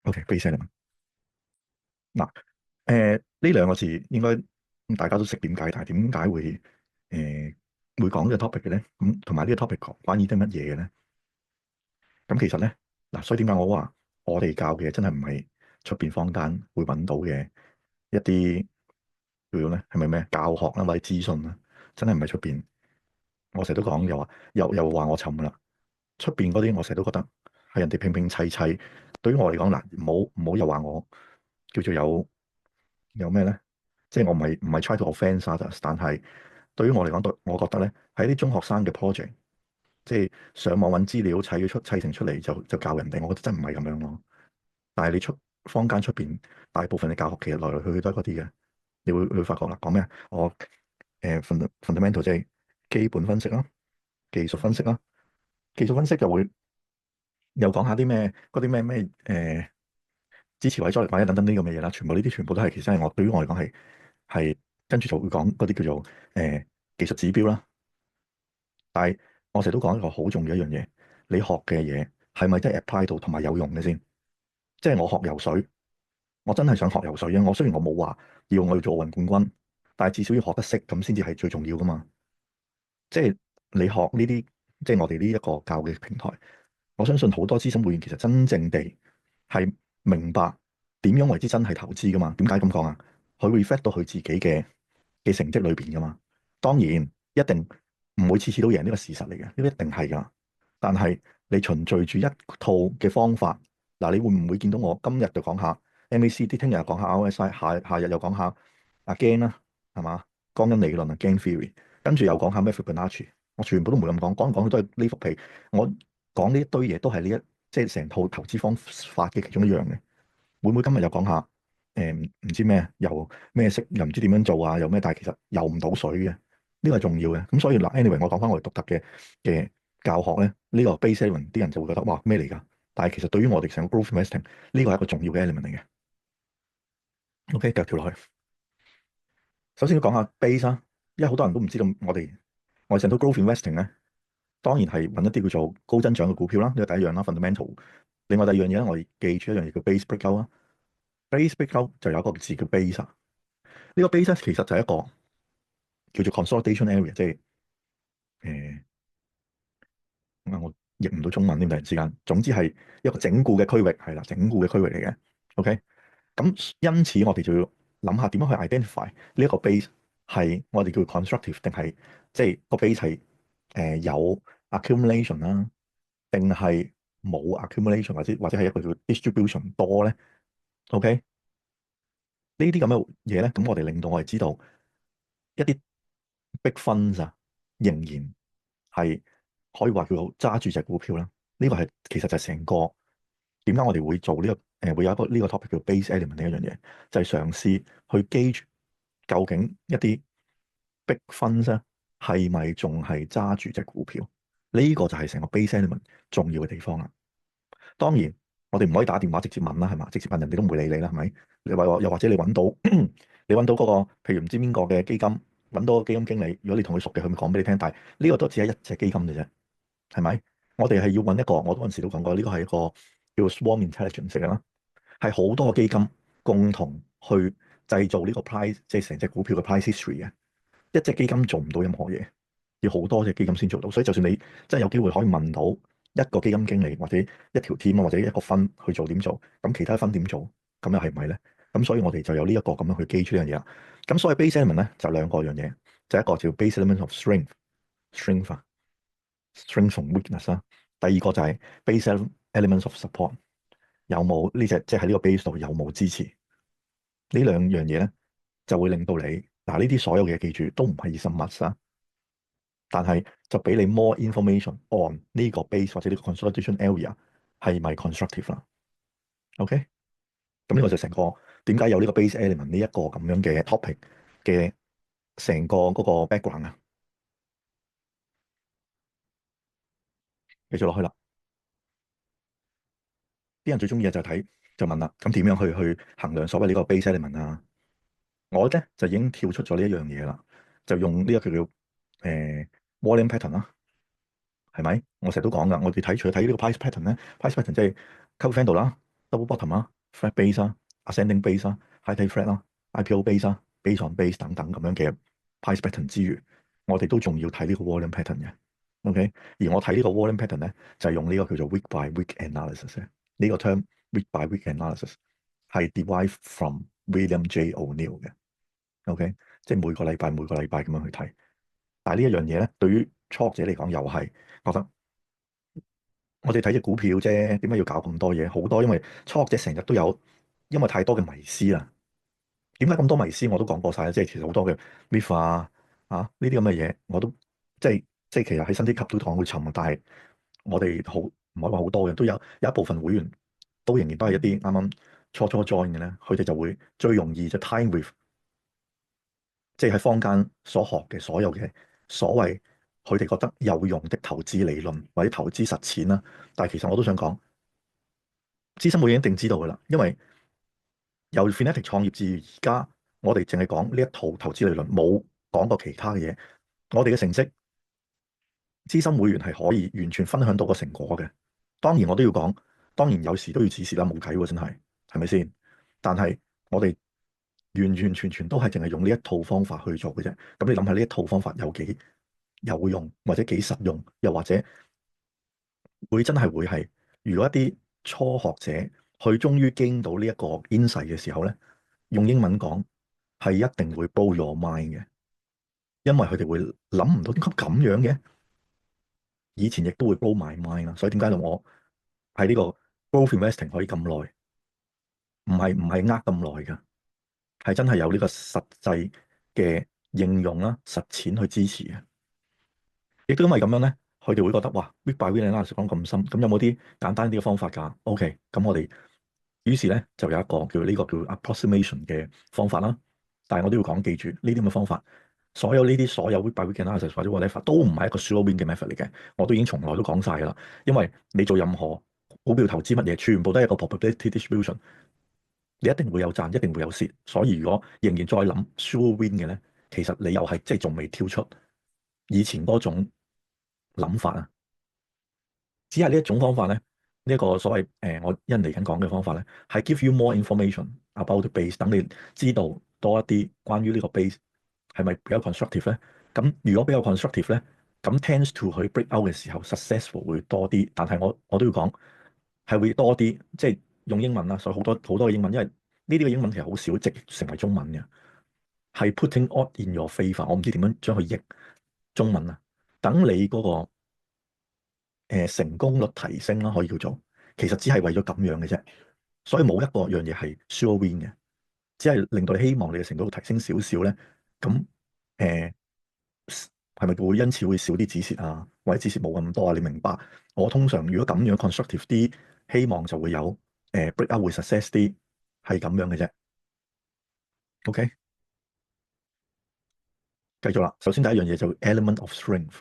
OK，base element 嗱，呢兩個字應該大家都識點解，但係點解會講呢個 topic 嘅咧？咁同埋呢個 topic 講關於啲乜嘢嘅咧？咁其實咧嗱，所以點解我話我哋教嘅真係唔係出邊坊間會揾到嘅一啲叫做咧係咪咩教學啦或者資訊啦，真係唔係出邊。我成日都講又話我沉啦，出邊嗰啲我成日都覺得係人哋拼拼砌砌。對於我嚟講嗱，唔好又話我叫做有咩咧？即係我唔係 try to offence others，但係對於我嚟講，我覺得咧係啲中學生嘅 project，即係上網揾資料砌成出嚟就教人哋，我覺得真唔係咁樣咯。但係你坊間出邊大部分嘅教學其實來來去去都係嗰啲嘅，你會發覺啦，講咩啊？我fundamental 即係基本分析啦，技術分析啦，技術分析就會又講下啲咩嗰啲咩支持位、阻力位等等呢咁嘅嘢啦，全部都係其實係對於我嚟講係跟住就會講嗰啲叫做技術指標啦。但係我成日都講一個好重要一樣嘢，你學嘅嘢係咪真係 apply 到同埋有用嘅先？即係我學游水，我真係想學游水啊！雖然我冇話我要做奧運冠軍，但係至少要學得識咁先至係最重要噶嘛。即係你學呢啲，即係我哋呢一個教嘅平台，我相信好多資深會員其實真正地係明白點樣為之真係投資噶嘛？點解咁講啊？佢 reflect 到佢自己嘅成績裏邊噶嘛？當然一定唔會次次都贏呢個事實嚟嘅，呢個一定係噶。但係你循序住一套嘅方法，嗱，你會唔會見到我今日就講下 MACD，聽日又講下 RSI，下日又講下gain 啦，係嘛？江恩理論啊，gain theory。跟住又講下咩 Fibonacci，我全部都唔會咁講，講嚟講去都係呢幅皮。我講呢一堆嘢都係即係成套投資方法嘅其中一樣嘅。會唔會今日又講下唔知咩，又咩色，又唔知點樣做啊，又咩？但係其實游唔到水嘅，呢個係重要嘅。咁所以嗱，anyway，我講翻我哋獨特嘅教學咧，呢個 base element 啲人就會覺得哇咩嚟㗎？但係其實對於我哋成個 growth investing 呢個係一個重要嘅 element 嚟嘅。OK，繼續跳落去。首先要講下 base 啦，因為好多人都唔知道我哋成套 growth investing 咧。當然係揾一啲叫做高增長嘅股票啦，呢個第一樣啦，fundamental。另外第二樣嘢咧，我哋記住一樣嘢叫 base breakout 啦。base breakout 就有一個字叫 base 啊。呢個 base 咧其實就係一個叫做 consolidation area，即係我譯唔到中文添，突然之間。總之係一個整固嘅區域，係啦，整固嘅區域嚟嘅。OK，咁因此我哋就要諗下點樣去 identify 呢一個 base 係我哋叫 constructive 定係即係個 base 係有 accumulation 啦，定係冇 accumulation 或者係一個叫 distribution 多咧？OK，呢啲咁嘅嘢咧，咁我哋令到我哋知道一啲 big funds 啊，仍然係可以話叫做揸住隻股票啦。呢個係其實就係成個點解我哋會做呢個會有一個呢個 topic 叫 base element 呢一樣嘢，就係嘗試去 gauge 究竟一啲 big funds 咧係咪仲係揸住隻股票？呢個就係成個 base element 重要嘅地方啦。當然，我哋唔可以打電話直接問啦，係嘛？直接問人哋都唔會理你啦，係咪？你話又或者你揾到你揾到嗰個，譬如唔知邊個嘅基金，揾到個基金經理，如果你同佢熟嘅，佢咪講俾你聽。但係呢個都只係一隻基金嘅啫，係咪？我哋係要揾一個，我嗰陣時都講過，呢個係一個叫 swarm intelligence 嘅啦，係好多個基金共同去製造呢個 price，即係成隻股票嘅 price history 嘅。一隻基金做唔到任何嘢，要好多隻基金先做到。所以就算你真係有機會可以問到一個基金經理或者一條 team 或者一個分去做點做，咁其他分點做，咁又係唔係咧？咁所以我哋就有呢一個咁樣去基礎呢樣嘢啦。咁所以 base element 咧就兩個樣嘢，就一個叫 base element of strength 啊，strength 同 weakness 啦。第二個就係 base elements of support，有冇呢隻即係喺呢個 base 度有冇支持？呢兩樣嘢咧就會令到你嗱呢啲所有嘅嘢記住都唔係二十 m 啊。但係就俾你 more information on 呢個 base 或者呢個 consolidation area 係咪 constructive 啦？OK，咁呢個就成個點解有呢個 base element 呢一個咁樣嘅 topic 嘅成個嗰個 background 啊，繼續落去啦。啲人最中意嘅就睇就問啦，咁點樣去衡量所謂呢個 base element 啊？我咧就已經跳出咗呢一樣嘢啦，就用呢一個叫Volume pattern 啦。係咪？我成日都講噶，我哋除咗睇呢個 price pattern 咧，price pattern 即係 cup candle 啦，double bottom 啦， flat base 啦、ascending base 啦、high tail flat 啦、IPO base 啦、base on base 等等咁樣嘅 price pattern 之餘，我哋都仲要睇呢個 volume pattern 嘅。OK，而我睇呢個 volume pattern 咧，就係用呢個叫做 week by week analysis 嘅呢個 term week by week analysis 係 derived from William J. O'Neill 嘅。OK，即係每個禮拜咁樣去睇。但係呢一樣嘢咧，對於初學者嚟講，又係覺得我哋睇隻股票啫，點解要搞咁多嘢？好多因為初學者成日都有，因為太多嘅迷思啦。點解咁多迷思我都講過晒啦，即係其實好多嘅 myth 啊呢啲咁嘅嘢，我都即係其實喺新啲級都講會沉，但係我哋好唔可以話好多嘅，都有一部分會員都仍然都係一啲啱啱初 join 嘅咧，佢哋就會最容易就 time with，即係喺坊間所學嘅所有嘅所謂佢哋覺得有用的投資理論或者投資實踐啦。但係其實我都想講，資深會員一定知道㗎啦，因為由 Finatic 創業至而家，我哋淨係講呢一套投資理論，冇講過其他嘅嘢。我哋嘅成績，資深會員係可以完全分享到個成果嘅。當然我都要講，當然有時都要止蝕啦，冇計喎，真係咪先？但係我哋完完全全都係淨係用呢一套方法去做嘅啫。咁你諗下呢一套方法有幾有用，或者幾實用，又或者會真係會係，如果一啲初學者佢終於經到呢一個 insight 嘅時候咧，用英文講係一定會 blow your mind 嘅，因為佢哋會諗唔到點解咁樣嘅。以前亦都會 blow my mind 啦，所以點解我喺呢個 growth investing 可以咁耐，唔係咁耐㗎，係真係有呢個實際嘅應用啦、實踐去支持嘅。亦都因為咁樣咧，佢哋會覺得哇，week by week analysis 講咁深，咁有冇啲簡單啲嘅方法㗎？OK，咁我哋於是咧就有一個叫呢個叫 approximation 嘅方法啦。但係我都要講，記住呢啲咁嘅方法，所有 week by week analysis 或者 whatever 都唔係一個 sure win 嘅 method 嚟嘅。我都已經從來都講晒㗎啦。因為你做任何股票投資乜嘢，全部都係一個 probability distribution，你一定會有賺，一定會有蝕。所以如果仍然再諗 sure win 嘅咧，其實你又係即係仲未跳出以前嗰種諗法啊。只係呢一種方法咧，呢一個所謂我一嚟緊講嘅方法咧，係 give you more information about the base，等你知道多一啲關於呢個 base 係咪比較 constructive 咧？咁如果比較 constructive 咧，咁 tends to 去 break out 嘅時候 successful 會多啲。但係我都要講係會多啲，即係用英文啦，所以好多好多嘅英文，因為呢啲嘅英文其實好少直成為中文嘅，係 putting odd in your favor。我唔知點樣將佢譯中文啊，等你嗰個成功率提升啦，可以叫做，其實只係為咗咁樣嘅啫，所以冇一個樣嘢係 sure win 嘅，只係令到你希望你嘅成功率提升少少咧，咁誒係咪會因此會少啲止蝕啊，或者止蝕冇咁多啊？你明白？我通常如果咁樣 constructive 啲，希望就會有break out 會 success 啲，係咁樣嘅啫。OK，繼續啦。首先第一樣嘢就 element of strength。